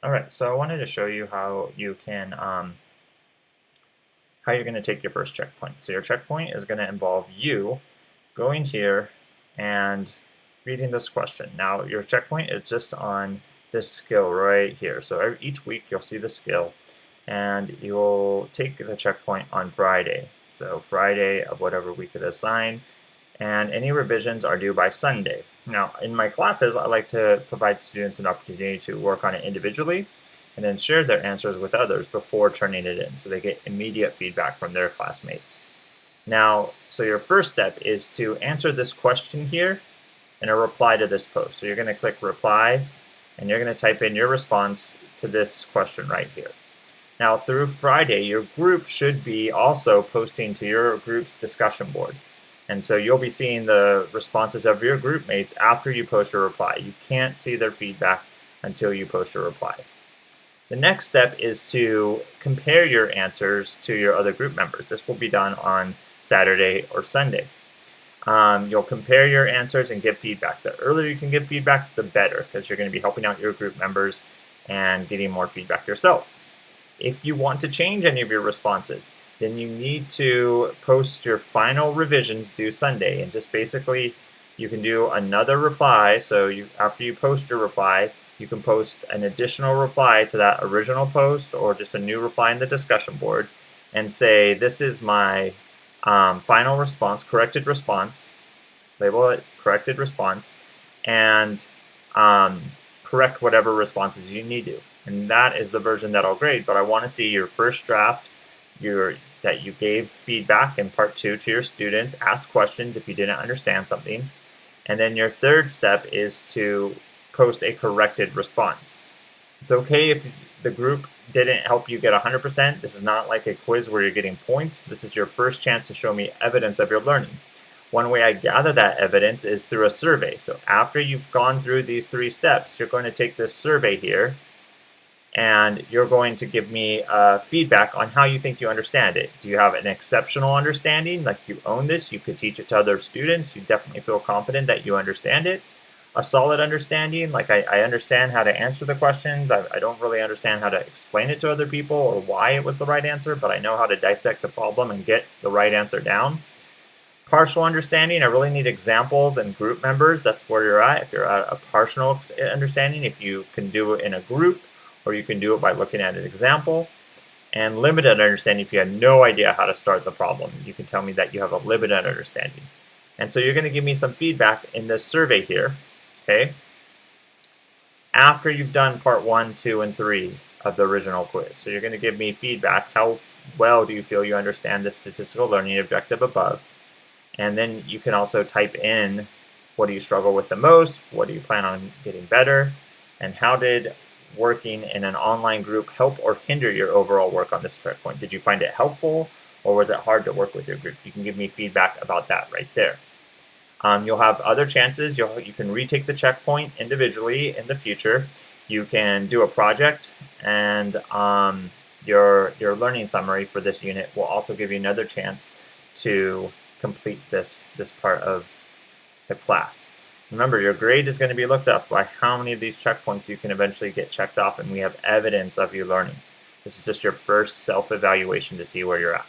All right, so I wanted to show you how you can how you're going to take your first checkpoint. So your checkpoint is going to involve you going here and reading this question. Now your checkpoint is just on this skill right here. So each week you'll see the skill, and you'll take the checkpoint on Friday. So Friday of whatever week it assigned, and any revisions are due by Sunday. Now, in my classes, I like to provide students an opportunity to work on it individually and then share their answers with others before turning it in so they get immediate feedback from their classmates. Now, so your first step is to answer this question here and a reply to this post. So you're going to click reply and you're going to type in your response to this question right here. Now, through Friday, your group should be also posting to your group's discussion board. And so you'll be seeing the responses of your group mates after you post your reply. You can't see their feedback until you post your reply. The next step is to compare your answers to your other group members. This will be done on Saturday or Sunday. You'll compare your answers and give feedback. The earlier you can give feedback, the better, because you're going to be helping out your group members and getting more feedback yourself. If you want to change any of your responses, then you need to post your final revisions due Sunday, and just basically you can do another reply. So after you post your reply, you can post an additional reply to that original post or just a new reply in the discussion board and say, this is my final response, corrected response, label it corrected response, and correct whatever responses you need to. And that is the version that I'll grade, but I want to see your first draft, that you gave feedback in part 2 to your students, ask questions if you didn't understand something, and then your third step is to post a corrected response. It's okay if the group didn't help you get 100%. This is not like a quiz where you're getting points. This is your first chance to show me evidence of your learning. One way I gather that evidence is through a survey. So after you've gone through these 3 steps, you're going to take this survey here, and you're going to give me feedback on how you think you understand it. Do you have an exceptional understanding, like you own this, you could teach it to other students, you definitely feel confident that you understand it? A solid understanding, like I understand how to answer the questions, I don't really understand how to explain it to other people or why it was the right answer, but I know how to dissect the problem and get the right answer down. Partial understanding, I really need examples and group members. That's where you're at. If you're at a partial understanding, if you can do it in a group, or you can do it by looking at an example. And limited understanding, if you have no idea how to start the problem, you can tell me that you have a limited understanding. And so you're going to give me some feedback in this survey here, okay? After you've done part 1, 2, and 3 of the original quiz. So you're going to give me feedback. How well do you feel you understand the statistical learning objective above? And then you can also type in, what do you struggle with the most? What do you plan on getting better? And how did working in an online group help or hinder your overall work on this checkpoint? Did you find it helpful, or was it hard to work with your group? You can give me feedback about that right there. You'll have other chances. You can retake the checkpoint individually in the future. You can do a project, and your learning summary for this unit will also give you another chance to complete this part of the class. Remember, your grade is going to be looked up by how many of these checkpoints you can eventually get checked off, and we have evidence of you learning. This is just your first self-evaluation to see where you're at.